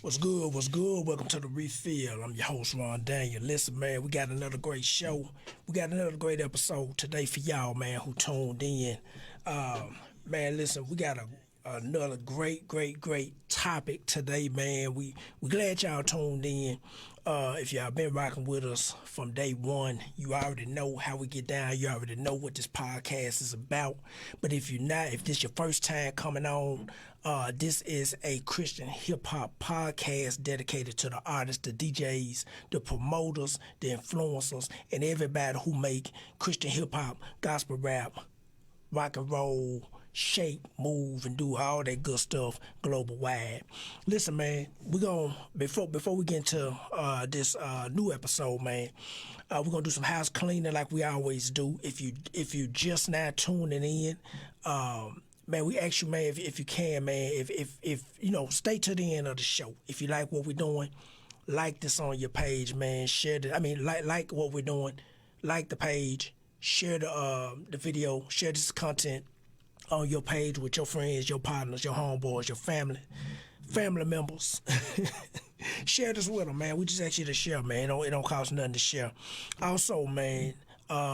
What's good? What's good? Welcome to the Refill. I'm your host, Ron Daniel. Listen, man, we got another great show. We got another great episode today for y'all, man, who tuned in. Man, listen, we got another great topic today, man. We glad y'all tuned in. If y'all been rocking with us from day one, you already know how we get down. You already know what this podcast is about. But if you're not, if this your first time coming on, this is a Christian hip hop podcast dedicated to the artists, the DJs, the promoters, the influencers, and everybody who make Christian hip hop, gospel rap, rock and roll, shake, move, and do all that good stuff global wide. Listen, man, we're gonna before we get into this new episode, man, we're gonna do some house cleaning like we always do. If you just now tuning in, man, we ask you, man, if you can, man, if you know, stay to the end of the show. If you like what we're doing, like this on your page, man. Share the, like what we're doing, like the page, share the video, share this content on your page with your friends, your partners, your homeboys, your family members. Share this with them, man. We just ask you to share, man. It don't cost nothing to share. Also, man,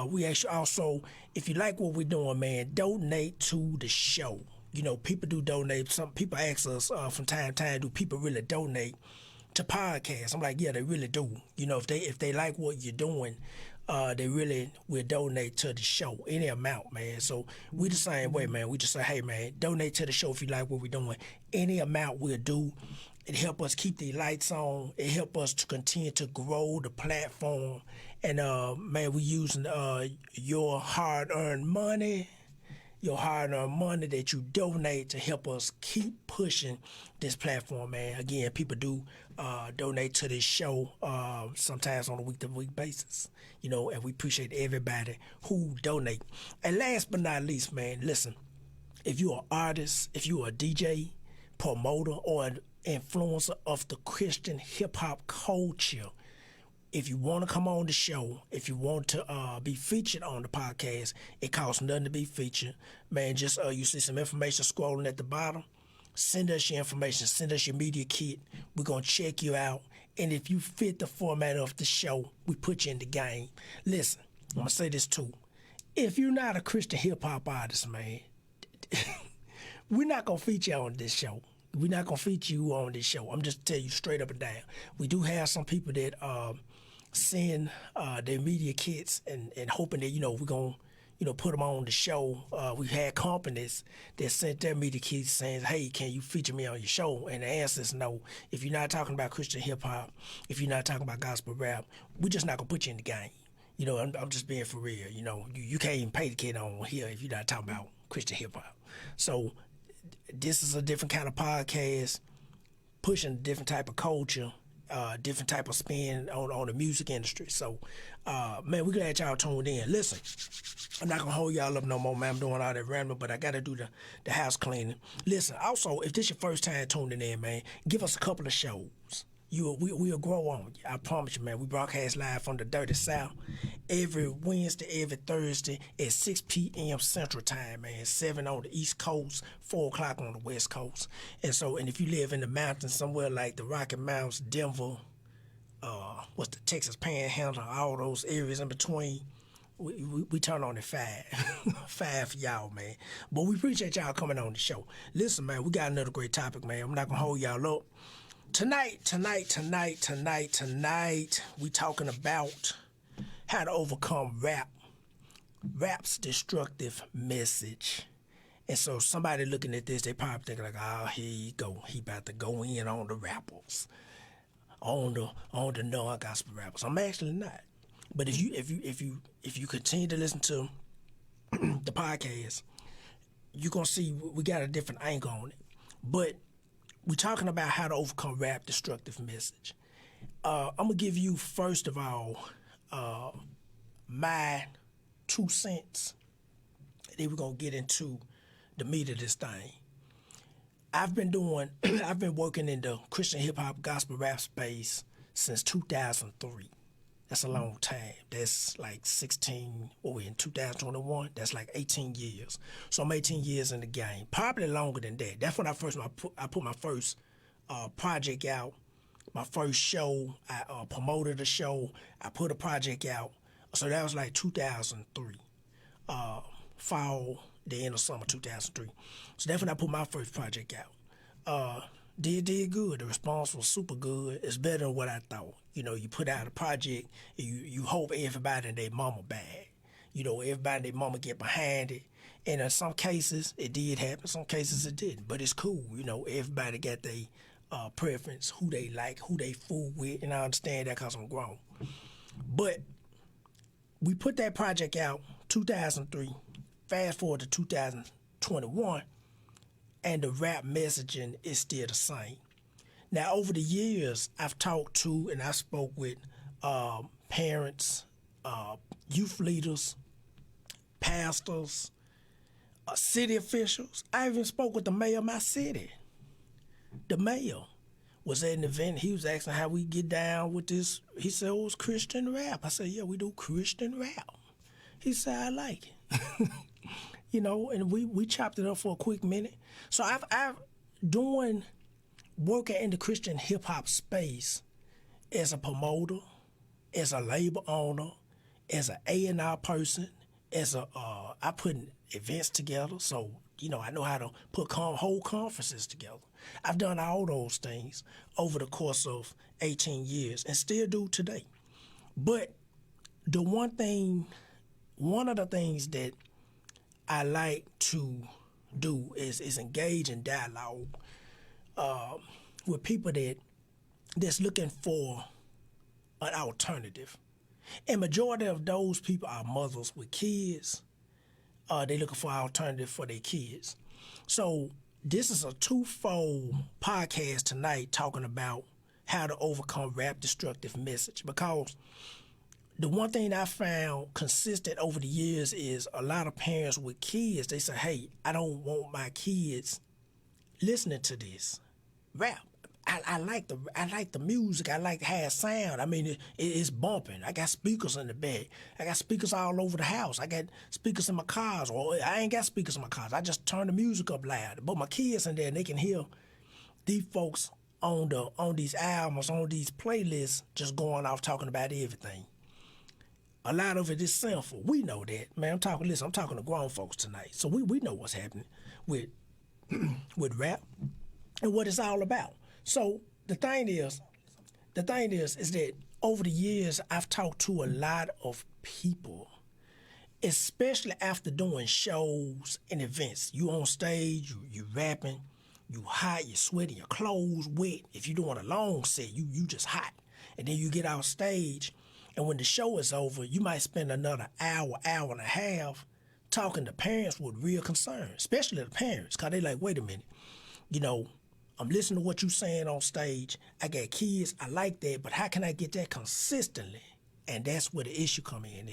we ask you also, if you like what we're doing, man, donate to the show. You know, people do donate. Some people ask us from time to time, do people really donate to podcasts? I'm like, yeah, they really do. You know, if they like what you're doing, they really will donate to the show, any amount, man. So we the same way, man. We just say, hey, man, donate to the show if you like what we're doing. Any amount we'll do. It help us keep the lights on. It help us to continue to grow the platform. And, man, we using your hard-earned money that you donate to help us keep pushing this platform, man. Again, people do donate to this show sometimes on a week-to-week basis, you know, and we appreciate everybody who donate. And last but not least, man, listen, if you're an artist, if you're a DJ, promoter, or an influencer of the Christian hip-hop culture, if you want to come on the show, if you want to be featured on the podcast, it costs nothing to be featured. Man, just you see some information scrolling at the bottom. Send us your information. Send us your media kit. We're going to check you out. And if you fit the format of the show, we put you in the game. Listen, I'm going to say this too. If you're not a Christian hip-hop artist, man, we're not going to feature you on this show. We're not going to feature you on this show. I'm just telling you straight up and down. We do have some people that send their media kits and hoping that, you know, we're going to, you know, put them on the show. We've had companies that sent their media kits saying, hey, can you feature me on your show? And the answer is no. If you're not talking about Christian hip-hop, if you're not talking about gospel rap, we're just not going to put you in the game. You know, I'm just being for real. You know, you can't even pay the kid on here if you're not talking about Christian hip-hop. So this is a different kind of podcast, pushing a different type of culture, different type of spin on the music industry. So, man, we glad y'all tuned in. Listen, I'm not going to hold y'all up no more, man. I'm doing all that rambling, but I got to do the house cleaning. Listen, also, if this your first time tuning in, man, give us a couple of shows. We'll grow on you. I promise you, man. We broadcast live from the Dirty South every Wednesday, every Thursday at 6 p.m. Central Time, man. 7 on the East Coast, 4 o'clock on the West Coast. And if you live in the mountains somewhere like the Rocky Mountains, Denver, what's the Texas Panhandle, all those areas in between, we turn on at 5. 5 for y'all, man. But we appreciate y'all coming on the show. Listen, man, we got another great topic, man. I'm not going to hold y'all up. Tonight, we talking about how to overcome rap's destructive message. And so somebody looking at this, they probably thinking like, oh, here you go. He about to go in on the rappers, on the non-gospel rappers. I'm actually not. But if you continue to listen to the podcast, you're gonna see we got a different angle on it. But we're talking about how to overcome rap destructive message. I'm going to give you, first of all, my 2 cents. And then we're going to get into the meat of this thing. I've been working in the Christian hip-hop gospel rap space since 2003. That's a long time. That's like 16, what we in 2021? That's like 18 years. So I'm 18 years in the game. Probably longer than that. That's when I put my first project out. My first show, I promoted a show. I put a project out. So that was like 2003, fall, the end of summer 2003. So that's when I put my first project out. Did good. The response was super good. It's better than what I thought. You know, you put out a project, and you hope everybody and their mama bag. You know, everybody and their mama get behind it. And in some cases, it did happen. Some cases, it didn't. But it's cool. You know, everybody got their preference, who they like, who they fool with. And I understand that because I'm grown. But we put that project out 2003. Fast forward to 2021. And the rap messaging is still the same. Now, over the years, I've talked to and I spoke with parents, youth leaders, pastors, city officials. I even spoke with the mayor of my city. The mayor was at an event. He was asking how we get down with this. He said, oh, it's Christian rap. I said, yeah, we do Christian rap. He said, I like it. You know, and we chopped it up for a quick minute. So I've doing working in the Christian hip hop space as a promoter, as a label owner, as an A&R person, as I put events together. So, you know, I know how to put whole conferences together. I've done all those things over the course of 18 years and still do today. But the one of the things that I like to do is engage in dialogue with people that's looking for an alternative. And majority of those people are mothers with kids. They looking for an alternative for their kids. So this is a twofold podcast tonight talking about how to overcome rap destructive message, because the one thing I found consistent over the years is a lot of parents with kids, they say, hey, I don't want my kids listening to this rap. I like the music. I like how it sound. I mean, it's bumping. I got speakers in the bed. I got speakers all over the house. I got speakers in my cars. Or I ain't got speakers in my cars. I just turn the music up loud. But my kids in there, and they can hear these folks on these albums, on these playlists, just going off talking about everything. A lot of it is sinful. We know that, man. I'm talking to grown folks tonight. So we know what's happening with rap and what it's all about. So the thing is that over the years, I've talked to a lot of people, especially after doing shows and events. You on stage, you rapping, you hot, you sweating, your clothes wet. If you're doing a long set, you just hot. And then you get off stage, and when the show is over, you might spend another hour and a half talking to parents with real concern, especially the parents, because they like, wait a minute, you know, I'm listening to what you're saying on stage. I got kids. I like that. But how can I get that consistently? And that's where the issue come in.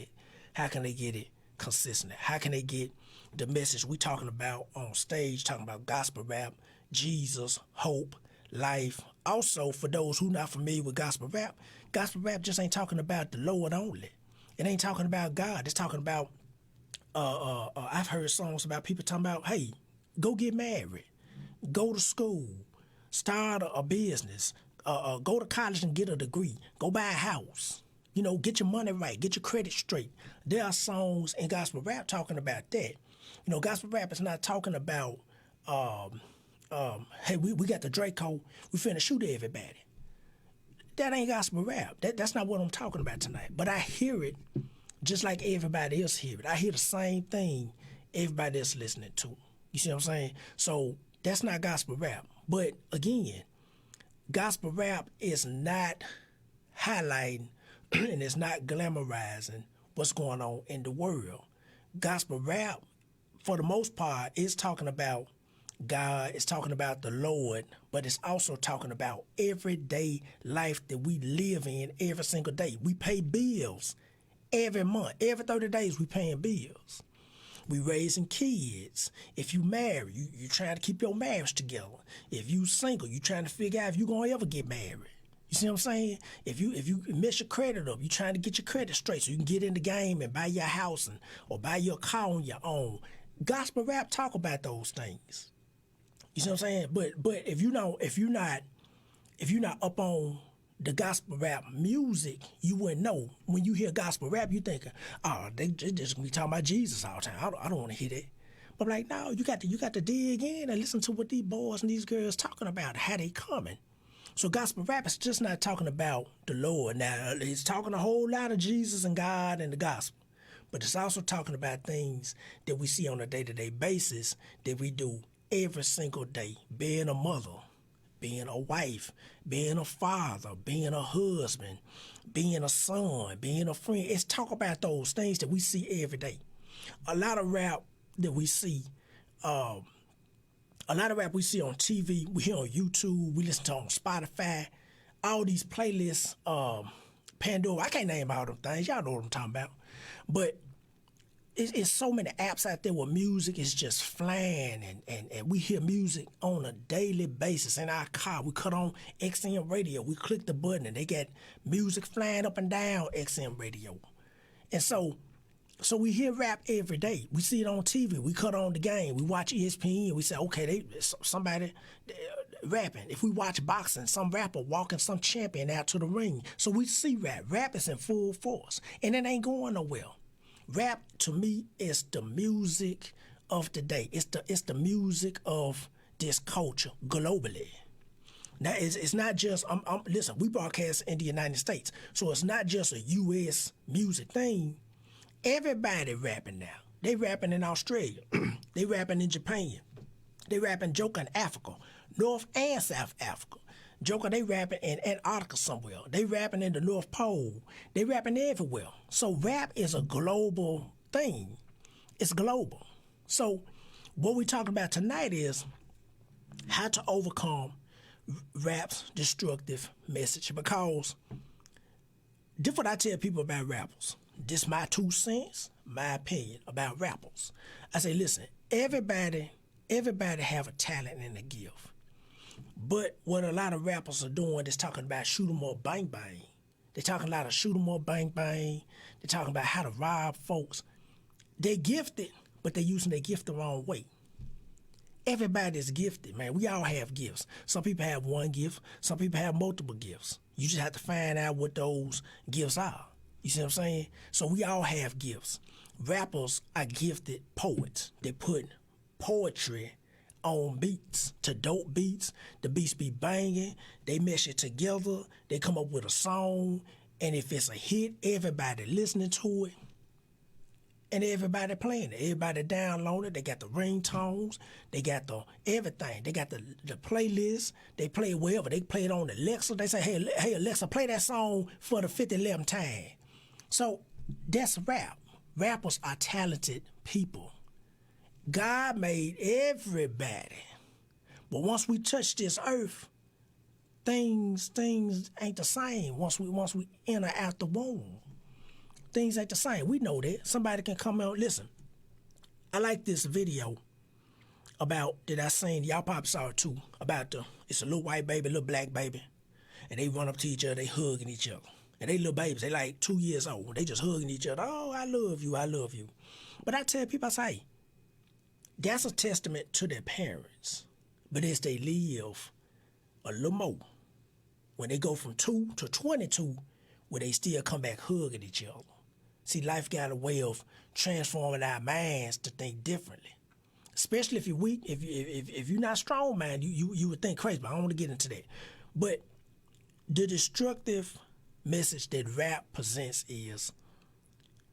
How can they get it consistently? How can they get the message we talking about on stage, talking about gospel rap, Jesus, hope, life? Also, for those who not familiar with gospel rap just ain't talking about the Lord only. It ain't talking about God. It's talking about, I've heard songs about people talking about, hey, go get married, go to school, start a business, go to college and get a degree, go buy a house, you know, get your money right, get your credit straight. There are songs in gospel rap talking about that. You know, gospel rap is not talking about, hey, we got the Draco, we finna shoot everybody. That ain't gospel rap. That's not what I'm talking about tonight. But I hear it just like everybody else hear it. I hear the same thing everybody else listening to. You see what I'm saying? So that's not gospel rap. But again, gospel rap is not highlighting and it's not glamorizing what's going on in the world. Gospel rap, for the most part, is talking about God, it's talking about the Lord, but it's also talking about everyday life that we live in every single day. We pay bills every month. Every 30 days we paying bills. We raising kids. If you married, you trying to keep your marriage together. If you single, you trying to figure out if you gonna ever get married. You see what I'm saying? If you mess your credit up, you trying to get your credit straight so you can get in the game and buy your house or buy your car on your own. Gospel rap talk about those things. You see what I'm saying? But if you're not if you're not up on the gospel rap music, you wouldn't know. When you hear gospel rap, you think, oh, they just gonna be talking about Jesus all the time. I don't want to hear that. But like, no, you got to dig in and listen to what these boys and these girls talking about, how they coming. So gospel rap is just not talking about the Lord. Now, it's talking a whole lot of Jesus and God and the gospel. But it's also talking about things that we see on a day-to-day basis that we do every single day. Being a mother, being a wife, being a father, being a husband, being a son, being a friend. It's talk about those things that we see every day. A lot of rap that we see, on TV, we hear on YouTube, we listen to on Spotify, all these playlists, Pandora. I can't name all them things. Y'all know what I'm talking about. But it's so many apps out there where music is just flying, and we hear music on a daily basis in our car. We cut on XM radio. We click the button, and they got music flying up and down XM radio. And so we hear rap every day. We see it on TV. We cut on the game. We watch ESPN. We say, okay, somebody rapping. If we watch boxing, some rapper walking some champion out to the ring. So we see rap. Rap is in full force, and it ain't going nowhere. Rap to me is the music of the day. It's the music of this culture globally. Now it's not just listen. We broadcast in the United States, so it's not just a U.S. music thing. Everybody rapping now. They rapping in Australia. They rapping in Japan. They rapping joker in Africa, North and South Africa. Joker, they rapping in Antarctica somewhere. They rapping in the North Pole. They rapping everywhere. So rap is a global thing. It's global. So what we're talking about tonight is how to overcome rap's destructive message. Because this is what I tell people about rappers. This my 2 cents, my opinion about rappers. I say, listen, everybody have a talent and a gift. But what a lot of rappers are doing is talking about shoot 'em up, bang, bang. They're talking a lot of shoot 'em up, bang, bang. They're talking about how to rob folks. They gifted, but they're using their gift the wrong way. Everybody's gifted, man. We all have gifts. Some people have one gift. Some people have multiple gifts. You just have to find out what those gifts are. You see what I'm saying? So we all have gifts. Rappers are gifted poets. They put poetry on beats, to dope beats. The beats be banging. They mesh it together. They come up with a song. And if it's a hit, everybody listening to it. And everybody playing it. Everybody downloading it. They got the ringtones. They got the everything. They got the playlist. They play it wherever. They play it on Alexa. They say, hey Alexa, play that song for the 50-11th time. So that's rap. Rappers are talented people. God made everybody. But once we touch this earth, things ain't the same. Once we enter out the womb, things ain't the same. We know that. Somebody can come out. Listen, I like this video about that I seen. Y'all probably saw it too. About it's a little white baby, little black baby, and they run up to each other. They hugging each other. And they little babies, they like 2 years old. They just hugging each other. Oh, I love you, I love you. But I tell people, I say, that's a testament to their parents. But as they live a little more, when they go from 2 to 22, where they still come back hugging each other. See, life got a way of transforming our minds to think differently. Especially if you're weak, if you're not strong, man, you would think crazy, but I don't want to get into that. But the destructive message that rap presents is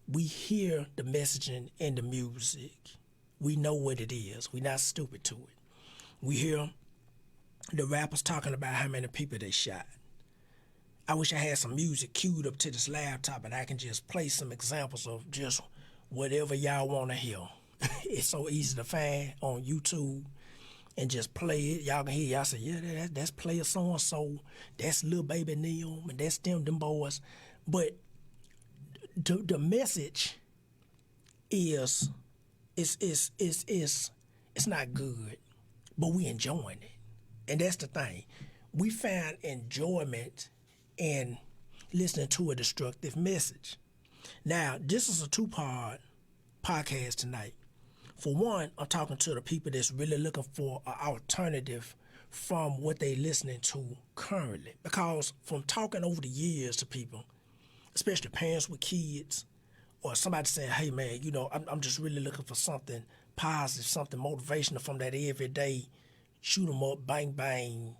we hear the messaging in the music. We know what it is. We're not stupid to it. We hear the rappers talking about how many people they shot. I wish I had some music queued up to this laptop and I can just play some examples of just whatever y'all want to hear. It's so easy to find on YouTube and just play it. Y'all can hear. Y'all say, yeah, that's player so-and-so. That's Lil Baby Neil, and that's them boys. But the message is it's not good, but we enjoying it. And that's the thing. We find enjoyment in listening to a destructive message. Now, this is a 2-part podcast tonight. For one, I'm talking to the people that's really looking for an alternative from what they listening to currently. Because from talking over the years to people, especially parents with kids, or somebody saying, hey man, you know, I'm just really looking for something positive, something motivational from that everyday shoot 'em up, bang bang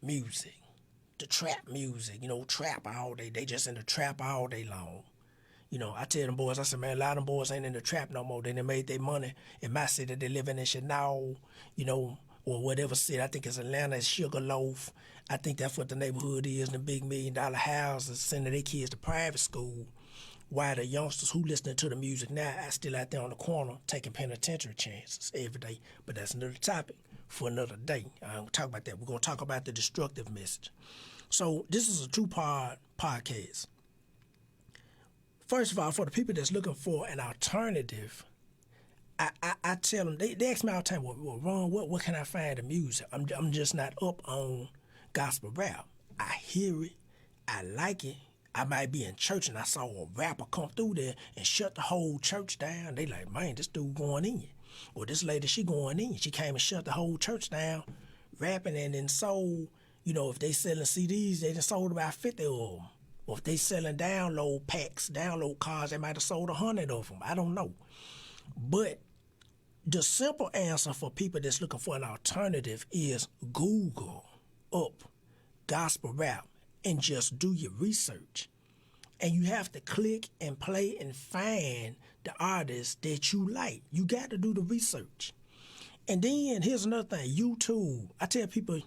music. The trap music, you know, trap all day. They just in the trap all day long. You know, I tell them boys, I said, man, a lot of them boys ain't in the trap no more. They done made their money in my city. They living in Chanel, you know, or whatever city. I think it's Atlanta, it's Sugarloaf. I think that's what the neighborhood is, the big $1 million houses, sending their kids to private school. While the youngsters who listening to the music now are still out there on the corner taking penitentiary chances every day. But that's another topic for another day. I don't talk about that. We're going to talk about the destructive message. So this is a two-part podcast. First of all, for the people that's looking for an alternative, I tell them, they ask me all the time, well Ron, what can I find in music? I'm just not up on gospel rap. I hear it. I like it. I might be in church and I saw a rapper come through there and shut the whole church down. They like, man, this dude going in. Or this lady, she going in. She came and shut the whole church down, rapping, and then sold, you know, if they selling CDs, they done sold about 50 of them. Or if they selling download packs, download cards, they might have sold 100 of them. I don't know. But the simple answer for people that's looking for an alternative is Google up gospel rap and just do your research. And you have to click and play and find the artists that you like. You got to do the research. And then here's another thing, YouTube. I tell people,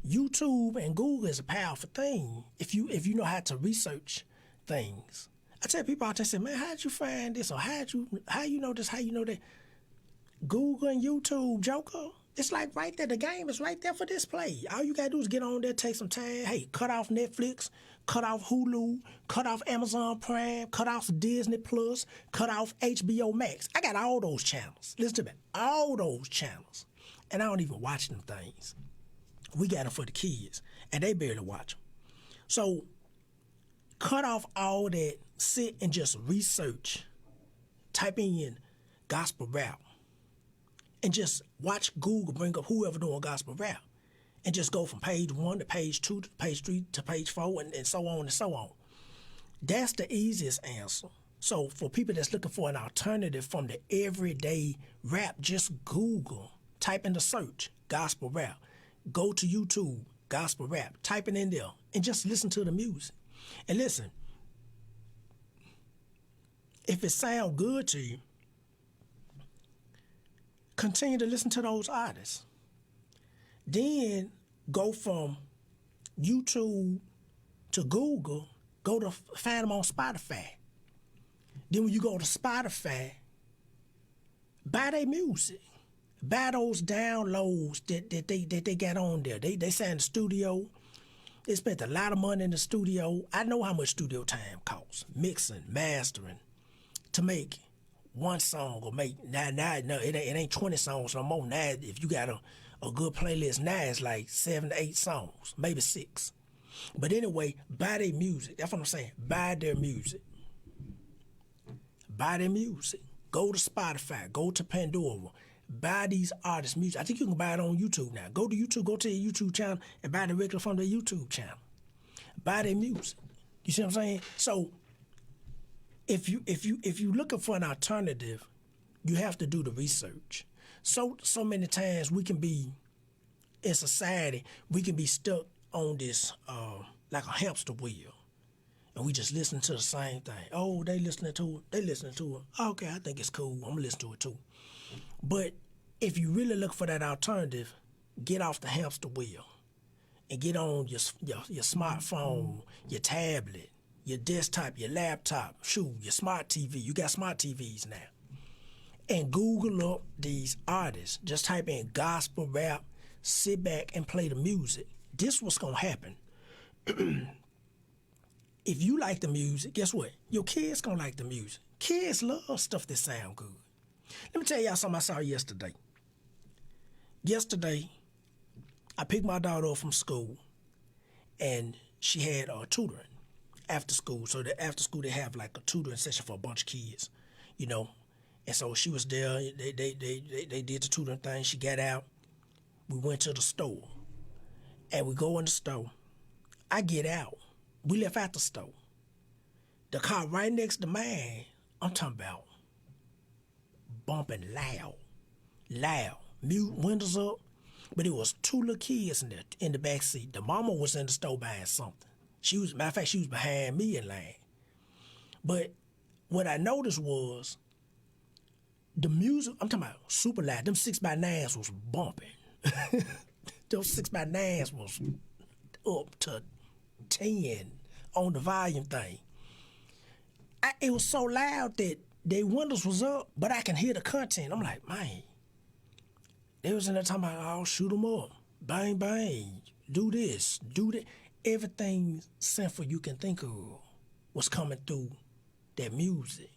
YouTube and Google is a powerful thing if you know how to research things. I tell people out there, say, man, how'd you find this? Or how you know this, how you know that? Google and YouTube, Joker, it's like right there. The game is right there for display. All you gotta do is get on there, take some time. Hey, cut off Netflix, cut off Hulu, cut off Amazon Prime, cut off Disney Plus, cut off HBO Max. I got all those channels. Listen to me, all those channels. And I don't even watch them things. We got them for the kids, and they barely watch them. So cut off all that, sit and just research. Type in gospel rap. And just watch Google bring up whoever doing gospel rap. And just go from page 1 to page 2 to page 3 to page 4 and so on and so on. That's the easiest answer. So for people that's looking for an alternative from the everyday rap, just Google, type in the search, gospel rap. Go to YouTube, gospel rap, type it in there, and just listen to the music. And listen, if it sounds good to you, continue to listen to those artists. Then go from YouTube to Google, go to find them on Spotify. Then when you go to Spotify, buy their music. Buy those downloads that they got on there. They sat in the studio. They spent a lot of money in the studio. I know how much studio time costs. Mixing, mastering, to make one song or make now it ain't 20 songs no more. Now if you got a good playlist, now it's like 7 to 8 songs, maybe 6. But anyway, buy their music. That's what I'm saying. Buy their music. Buy their music. Go to Spotify. Go to Pandora. Buy these artists' music. I think you can buy it on YouTube now. Go to YouTube. Go to your YouTube channel and buy directly from their YouTube channel. Buy their music. You see what I'm saying? So if you looking for an alternative, you have to do the research. So many times we can be in society, we can be stuck on this like a hamster wheel, and we just listen to the same thing. Oh, they listening to it. They listening to it. Okay, I think it's cool. I'm gonna listen to it too. But if you really look for that alternative, get off the hamster wheel and get on your smartphone, your tablet, your desktop, your laptop, your smart TV. You got smart TVs now. And Google up these artists. Just type in gospel rap, sit back and play the music. This what's gonna happen. If you like the music, guess what? Your kids gonna like the music. Kids love stuff that sound good. Let me tell y'all something I saw yesterday. Yesterday, I picked my daughter up from school, and she had tutoring after school. So after school, they have like a tutoring session for a bunch of kids, you know. And so she was there. They did the tutoring thing. She got out. We went to the store. and we go in the store. I get out. We left out the store. The car right next to mine, I'm talking about bumping loud. Mute windows up. But it was two little kids in the back seat. The mama was in the store buying something. Matter of fact, she was behind me in line. But what I noticed was the music, I'm talking about super loud. Them 6x9s was bumping. Those 6x9s was up to 10 on the volume thing. It was so loud that their windows was up, but I can hear the content. I'm like, man. They was in there talking about, oh, shoot them up. Bang, bang. Do this. Do that. Everything sinful you can think of was coming through that music.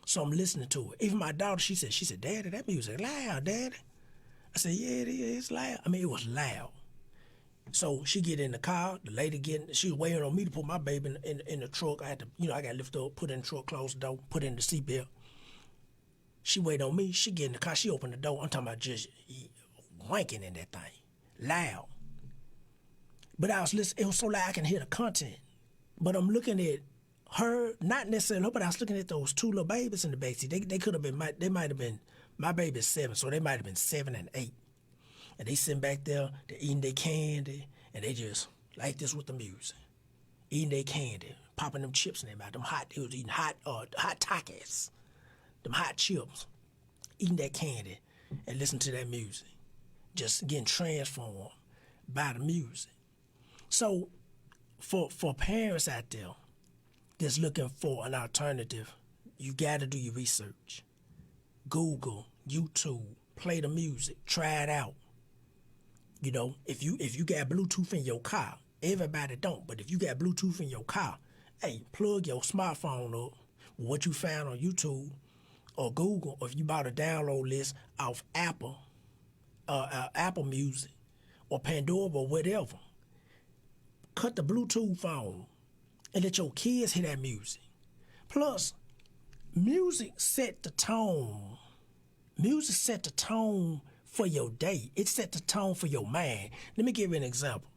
So I'm listening to it. Even my daughter, she said, Daddy, that music loud, Daddy. I said, yeah, it is. It's loud. I mean, it was loud. So she get in the car. The lady she was waiting on me to put my baby in the truck. I had to, I got to lift her up, put her in the truck, close the door, put her in the seatbelt. She waited on me. She get in the car. She opened the door. I'm talking about just wanking in that thing. Loud. But I was listening. It was so loud I can hear the content. But I'm looking at her, not necessarily her, but I was looking at those two little babies in the backseat. They could have been, they might have been, my baby's 7, so they might have been 7 and 8. And they sitting back there, they're eating their candy, and they just like this with the music. Eating their candy, popping them chips in their mouth. They was eating hot Takis. Them hot chips, eating that candy, and listening to that music, just getting transformed by the music. So, for parents out there that's looking for an alternative, you got to do your research. Google, YouTube, play the music, try it out. If you got Bluetooth in your car, everybody don't, but if you got Bluetooth in your car, hey, plug your smartphone up with what you found on YouTube or Google, or if you bought a download list off Apple Music or Pandora or whatever, cut the Bluetooth on and let your kids hear that music. Plus, music set the tone. Music set the tone for your day. It set the tone for your mind. Let me give you an example.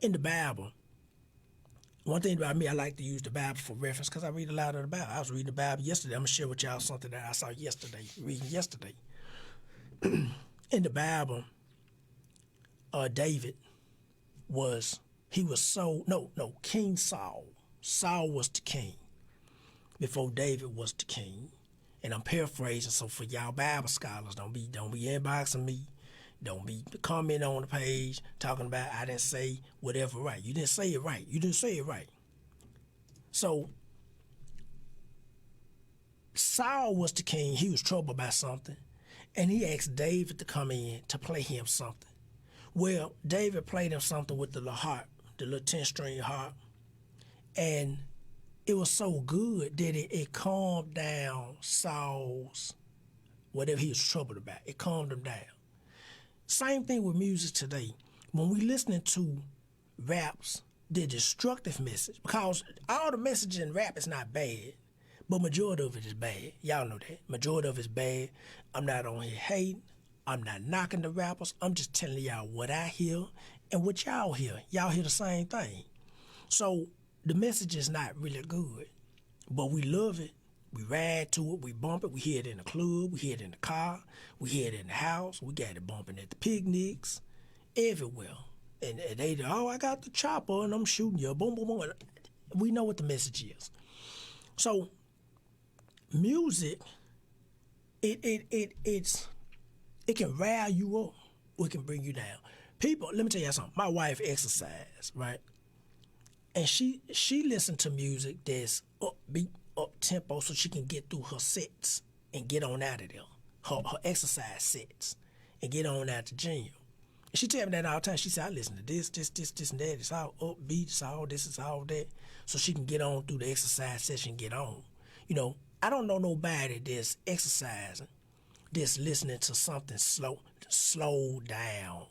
In the Bible, one thing about me, I like to use the Bible for reference because I read a lot of the Bible. I was reading the Bible yesterday. I'm going to share with y'all something that I saw reading yesterday. In the Bible, David King Saul. Saul was the king before David was the king. And I'm paraphrasing, so for y'all Bible scholars, don't be inboxing me. Don't be commenting on the page talking about I didn't say whatever right. You didn't say it right. You didn't say it right. So Saul was the king. He was troubled by something. And he asked David to come in to play him something. Well, David played him something with the little harp, the little 10-string harp. And it was so good that it calmed down Saul's, whatever he was troubled about. It calmed him down. Same thing with music today. When we listening to raps, the destructive message, because all the message in rap is not bad, but majority of it is bad. Y'all know that. Majority of it is bad. I'm not on here hating. I'm not knocking the rappers. I'm just telling y'all what I hear and what y'all hear. Y'all hear the same thing. So the message is not really good, but we love it. We ride to it, we bump it, we hear it in the club, we hear it in the car, we hear it in the house, we got it bumping at the picnics, everywhere. And they, I got the chopper and I'm shooting you, boom, boom, boom. We know what the message is. So, music, it can rile you up or it can bring you down. People, let me tell you something. My wife exercises, right? And she listened to music that's upbeat, up-tempo, so she can get through her sets and get on out of there, her exercise sets, and get on out the gym. And she tell me that all the time. She said, I listen to this, and that. It's all upbeat, it's all this, it's all that, so she can get on through the exercise session and get on. I don't know nobody that's exercising, that's listening to something slow down.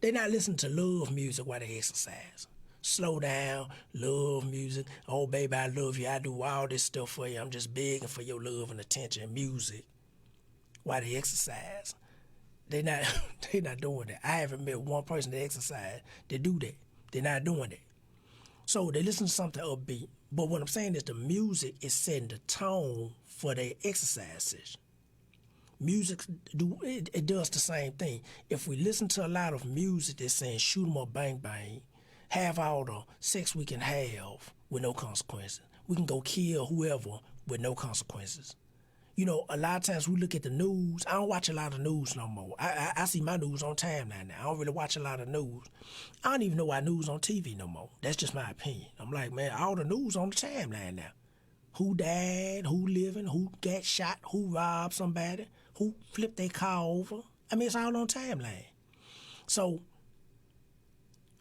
They're not listening to love music while they exercise. Slow down, love music. Oh, baby, I love you. I do all this stuff for you. I'm just begging for your love and attention and music while they exercise. They not they not doing that. I haven't met one person that exercise that do that. They're not doing that. So they listen to something upbeat. But what I'm saying is the music is setting the tone for their exercise session. Music it does the same thing. If we listen to a lot of music that's saying shoot 'em up, bang bang, have all the sex we can have with no consequences. We can go kill whoever with no consequences. You know, a lot of times we look at the news. I don't watch a lot of news no more. I see my news on timeline now. I don't really watch a lot of news. I don't even know why news on TV no more. That's just my opinion. I'm like, man, all the news on the timeline now. Who died, who living, who got shot, who robbed somebody, who flipped their car over. I mean, it's all on timeline. So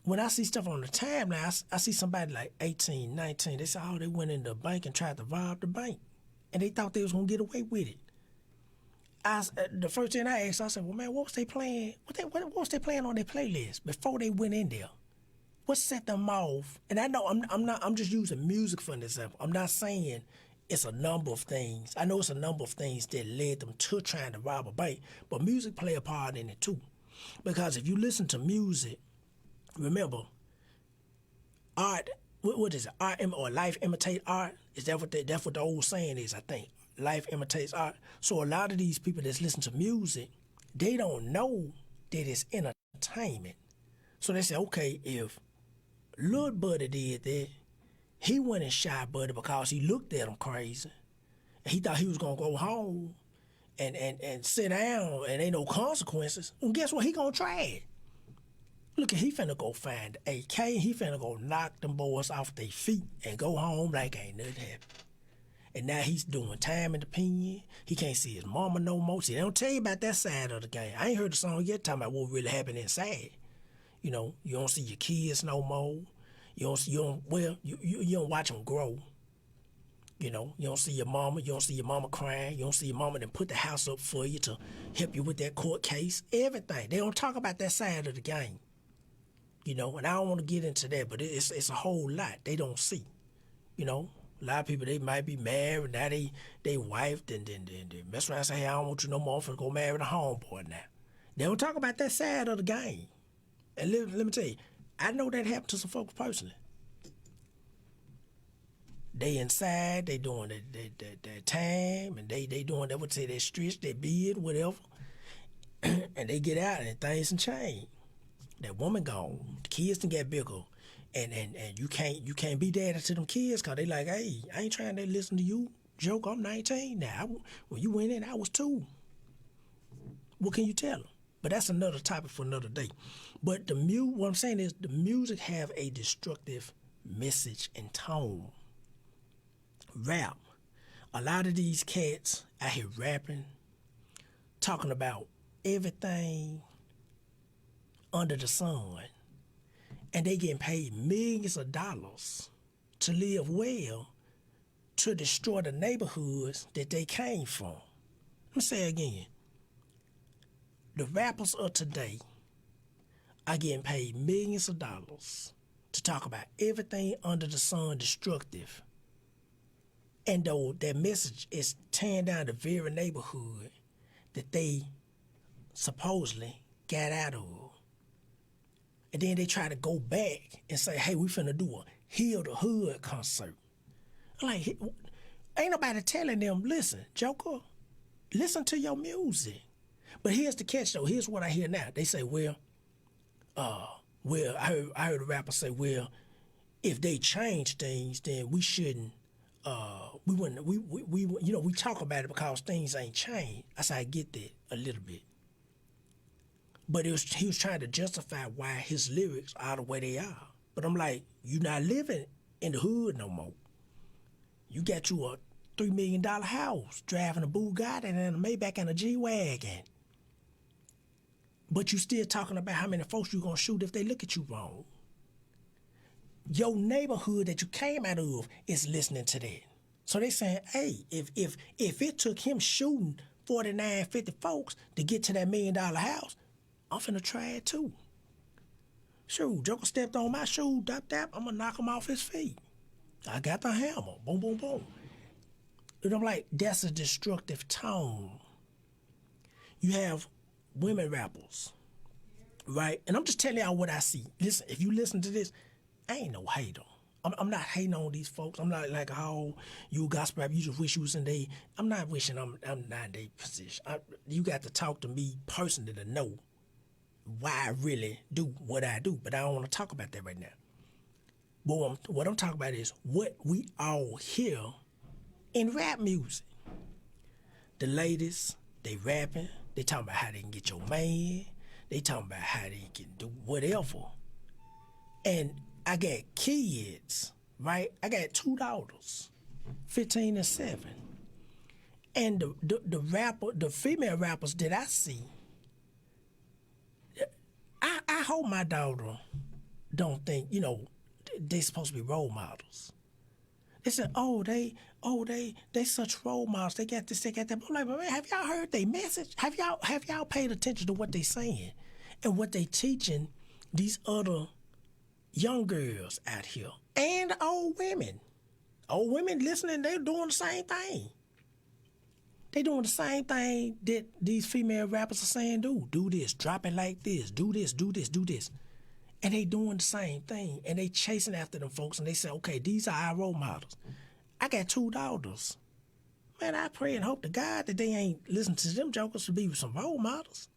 when I see stuff on the timeline, I see somebody like 18, 19. They say, oh, they went in the bank and tried to rob the bank. And they thought they was going to get away with it. The first thing I asked, I said, well, man, what was they playing? What was they playing on their playlist before they went in there? What set them off? And I know I'm just using music for an example. I'm not saying it's a number of things. I know it's a number of things that led them to trying to rob a bank, but music play a part in it too. Because if you listen to music, remember, art, what is it? Art or life imitate art? Is that that's what the old saying is, I think. Life imitates art. So a lot of these people that's listening to music, they don't know that it's entertainment. So they say, okay, if Lil Buddy did that, he went and shot Buddy because he looked at him crazy. And he thought he was going to go home and sit down and ain't no consequences. Well, guess what? He going to try it. Look, he finna go find the AK. He finna go knock them boys off their feet and go home like ain't nothing happened. And now he's doing time in the pen. He can't see his mama no more. See, they don't tell you about that side of the game. I ain't heard the song yet talking about what really happened inside. You know, you don't see your kids no more. You don't watch them grow. You know, you don't see your mama. You don't see your mama crying. You don't see your mama that put the house up for you to help you with that court case. Everything. They don't talk about that side of the game. You know, and I don't want to get into that, but it's a whole lot they don't see. You know, a lot of people, they might be married, now they wife, then they mess around and say, hey, I don't want you no more, I'm finna go marry the homeboy now. They don't talk about that side of the game. And let me tell you, I know that happened to some folks personally. They inside, they doing their time, and they doing that, what say, their stretch, their bid, whatever. And they get out and things can change. That woman gone, the kids done get bigger, and you can't be daddy to them kids because they like, hey, I ain't trying to listen to you joke. I'm 19 now. When you went in, I was 2. What can you tell them? But that's another topic for another day. But what I'm saying is the music have a destructive message and tone. Rap. A lot of these cats out here rapping, talking about everything under the sun, and they getting paid millions of dollars to live well, to destroy the neighborhoods that they came from. Let me say it again. The rappers of today are getting paid millions of dollars to talk about everything under the sun destructive. And though their message is tearing down the very neighborhood that they supposedly got out of. And then they try to go back and say, hey, we finna do a Heal the Hood concert. Like, ain't nobody telling them, listen, Joker, listen to your music. But here's the catch, though. Here's what I hear now. They say, I heard a rapper say, well, if they change things, then we shouldn't, we talk about it because things ain't changed. I said, I get that a little bit. But he was trying to justify why his lyrics are the way they are. But I'm like, you not living in the hood no more. You got you a $3 million house, driving a Bugatti and a Maybach and a G-Wagon. But you still talking about how many folks you gonna shoot if they look at you wrong. Your neighborhood that you came out of is listening to that. So they saying, hey, if it took him shooting 49, 50 folks to get to that $1 million house, I'm finna try it too. Shoot, Joker stepped on my shoe, dap, I'm gonna knock him off his feet. I got the hammer, boom, boom, boom. And I'm like, that's a destructive tone. You have women rappers, right? And I'm just telling y'all what I see. Listen, if you listen to this, I ain't no hater. I'm not hating on these folks. I'm not like, oh, you gospel rap, you just wish you was in they. I'm not wishing I'm not in their position. You got to talk to me personally to know why I really do what I do. But I don't want to talk about that right now. But what I'm talking about is what we all hear in rap music. The ladies, they rapping. They talking about how they can get your man. They talking about how they can do whatever. And I got kids, right? I got 2 daughters, 15 and 7. And the female rappers that I see, I hope my daughter don't think, they supposed to be role models. They said, they such role models. They got this, they got that. I'm like, man, have y'all heard their message? Have y'all paid attention to what they saying and what they teaching these other young girls out here and old women? Old women listening, they're doing the same thing. They doing the same thing that these female rappers are saying do this, drop it like this, do this, do this, do this. And they doing the same thing. And they chasing after them folks and they say, okay, these are our role models. I got 2 daughters. Man, I pray and hope to God that they ain't listening to them jokers to be with some role models.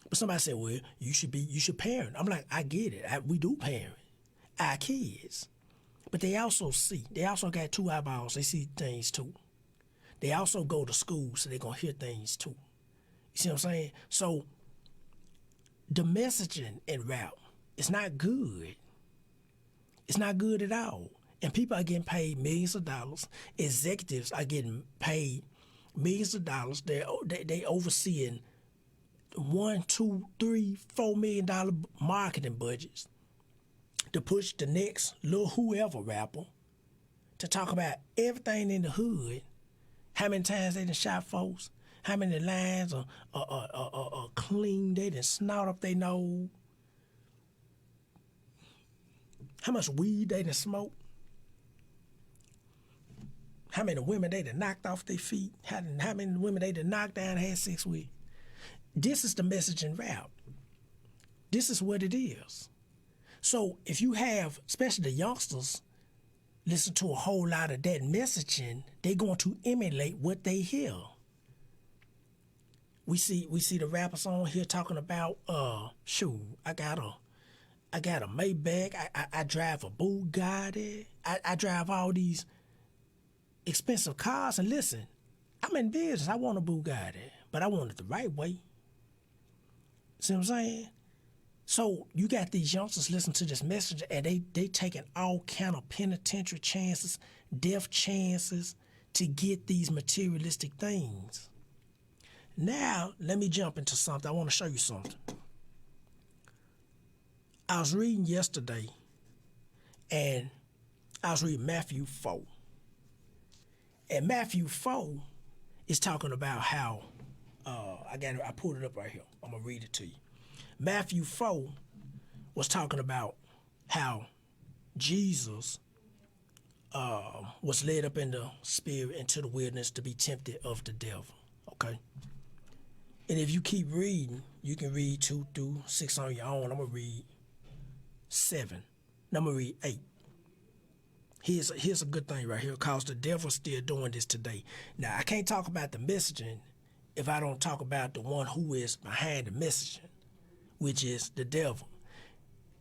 But somebody said, well, you should parent. I'm like, I get it. We do parent our kids. But they also got 2 eyeballs. They see things too. They also go to school, so they're going to hear things too. You see what I'm saying? So the messaging in rap is not good. It's not good at all. And people are getting paid millions of dollars. Executives are getting paid millions of dollars. They overseeing $1, $2, $3, $4 million marketing budgets to push the next little whoever rapper to talk about everything in the hood. How many times they done shot folks? How many lines are clean? They done snort up their nose. How much weed they done smoked? How many women they done knocked off their feet? How many women they done knocked down and had sex with? This is the message in rap. This is what it is. So if you have, especially the youngsters, listen to a whole lot of that messaging, they're going to emulate what they hear. We see the rappers on here talking about, I got a Maybach, I drive a Bugatti, I drive all these expensive cars, and listen, I'm in business, I want a Bugatti, but I want it the right way. See what I'm saying? So you got these youngsters listening to this message, and they taking all kind of penitentiary chances, death chances to get these materialistic things. Now, let me jump into something. I want to show you something. I was reading yesterday, and I was reading Matthew 4. And Matthew 4 is talking about how, I pulled it up right here. I'm going to read it to you. Matthew 4 was talking about how Jesus was led up in the spirit into the wilderness to be tempted of the devil, okay? And if you keep reading, you can read 2 through 6 on your own. I'm going to read 7. And I'm going to read 8. Here's a good thing right here, because the devil's still doing this today. Now, I can't talk about the messaging if I don't talk about the one who is behind the messaging, which is the devil.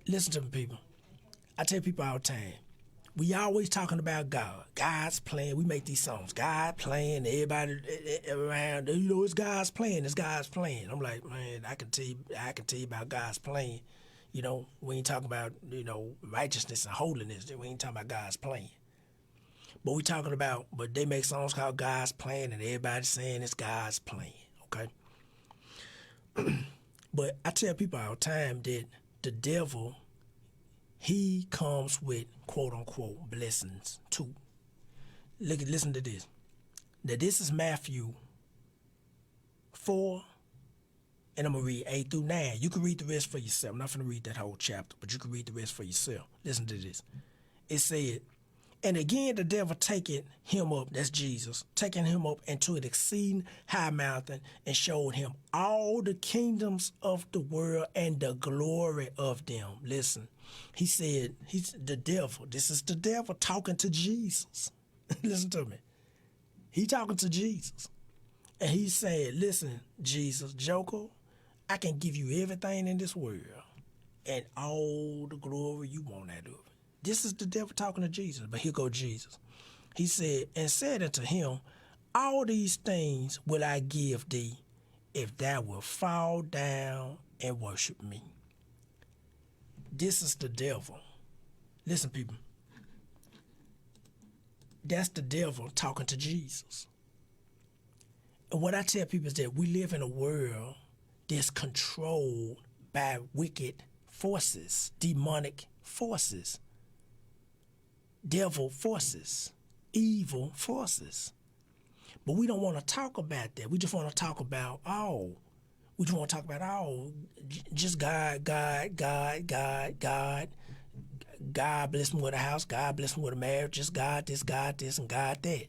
Listen to me, people. I tell people all the time, we always talking about God. God's plan. We make these songs. God playing. Everybody around, it's God's plan. It's God's plan. I'm like, man, I can tell you about God's plan. We ain't talking about, righteousness and holiness. We ain't talking about God's plan. But they make songs called God's plan, and everybody's saying it's God's plan, okay? But I tell people all the time that the devil, he comes with quote-unquote blessings too. Listen to this. Now, this is Matthew 4, and I'm going to read 8 through 9. You can read the rest for yourself. I'm not going to read that whole chapter, but you can read the rest for yourself. Listen to this. It said, And again, the devil taking him up, that's Jesus, taking him up into an exceeding high mountain and showed him all the kingdoms of the world and the glory of them. Listen, he said, he's the devil. This is the devil talking to Jesus. Listen to me. He talking to Jesus. And he said, listen, Jesus, Joker, I can give you everything in this world and all the glory you want out of it. This is the devil talking to Jesus, but here go Jesus. He said, and said unto him, all these things will I give thee if thou wilt fall down and worship me. This is the devil. Listen, people. That's the devil talking to Jesus. And what I tell people is that we live in a world that's controlled by wicked forces, demonic forces, devil forces, evil forces. But we don't want to talk about that. We just want to talk about we just want to talk about just God. God bless me with a house. God bless me with a marriage. Just God this, and God that.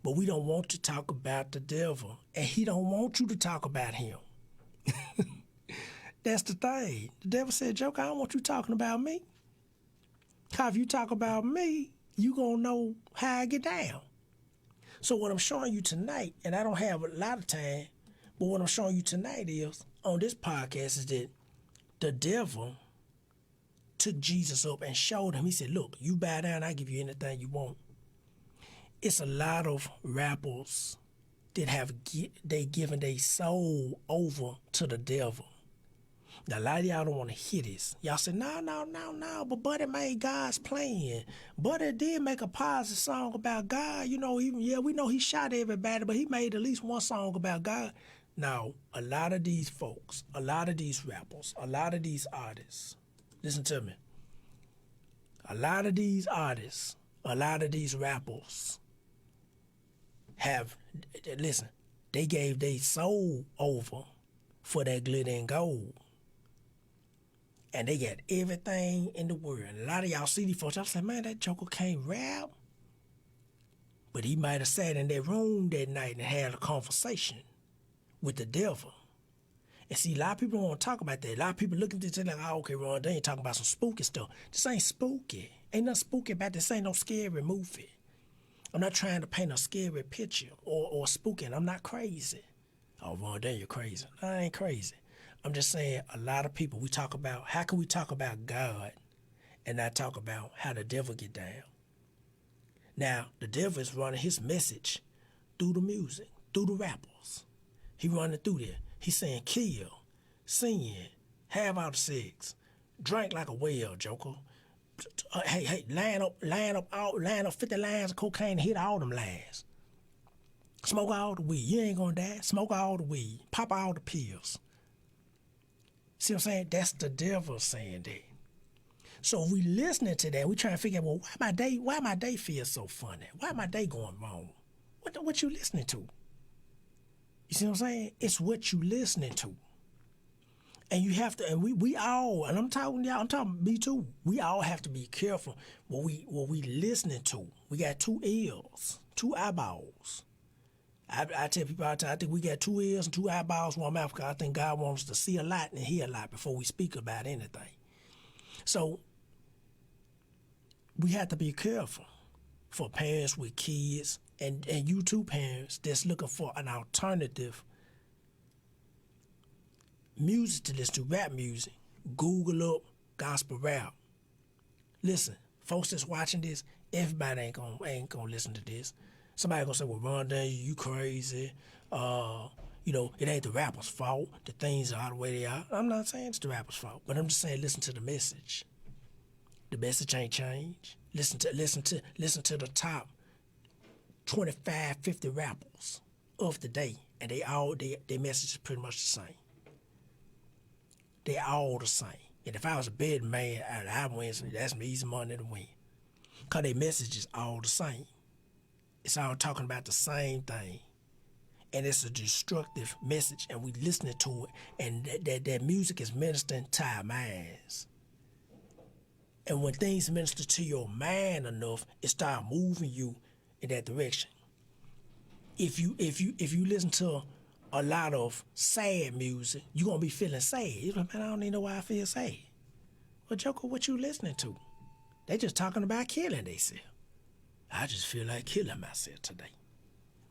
But we don't want to talk about the devil. And he don't want you to talk about him. That's the thing. The devil said, Joker, I don't want you talking about me. Because if you talk about me, you going to know how I get down. So what I'm showing you tonight, and I don't have a lot of time, but what I'm showing you tonight is, on this podcast, is that the devil took Jesus up and showed him. He said, look, you bow down, I give you anything you want. It's a lot of rappers that have given their soul over to the devil. Now, a lot of y'all don't want to hear this. Y'all say, no, but Buddy made God's plan. Buddy did make a positive song about God. You know, we know he shot everybody, but he made at least one song about God. Now, a lot of these folks, a lot of these rappers, a lot of these artists, listen to me. A lot of these artists, a lot of these rappers they gave their soul over for that glitter and gold. And they got everything in the world. And a lot of y'all see these folks, y'all say, man, that Joker can't rap. But he might have sat in that room that night and had a conversation with the devil. And see, a lot of people don't want to talk about that. A lot of people looking at this like, oh, okay, Ron, they ain't talking about some spooky stuff. This ain't spooky. Ain't nothing spooky about this. Ain't no scary movie. I'm not trying to paint a scary picture or spooky. I'm not crazy. Oh, Ron, you're crazy. I ain't crazy. I'm just saying a lot of people, we talk about, how can we talk about God and not talk about how the devil get down? Now, the devil is running his message through the music, through the rappers. He running through there. He's saying kill, sin, have out sex, drink like a whale, Joker. Hey, line up 50 lines of cocaine and hit all them lines. Smoke all the weed. You ain't gonna die. Smoke all the weed. Pop all the pills. See what I'm saying? That's the devil saying that. So we listening to that. We trying to figure out, well, why my day feel so funny? Why my day going wrong? What you listening to? You see what I'm saying? It's what you listening to. And you have to, and we all, and I'm talking me too. We all have to be careful what we listening to. We got 2 ears, 2 eyeballs. I tell people all the time, I think we got 2 ears and 2 eyeballs, 1 mouth, because I think God wants us to see a lot and hear a lot before we speak about anything. So we have to be careful for parents with kids and you too, parents that's looking for an alternative music to listen to, rap music. Google up gospel rap. Listen, folks that's watching this, everybody ain't gonna listen to this. Somebody gonna say, well, Ron Daniel, you crazy. It ain't the rapper's fault. The things are the way they are. I'm not saying it's the rapper's fault, but I'm just saying listen to the message. The message ain't changed. Listen to the top 25, 50 rappers of the day, and their message is pretty much the same. They all the same. And if I was a betting man, I'd win. That's some easy money to win. Because their message is all the same. It's all talking about the same thing. And it's a destructive message, and we listening to it, and that music is ministering to our minds. And when things minister to your mind enough, it start moving you in that direction. If you listen to a lot of sad music, you're gonna be feeling sad. You're like, man, I don't even know why I feel sad. Well, Joker, what you listening to? They just talking about killing themselves. I just feel like killing myself today.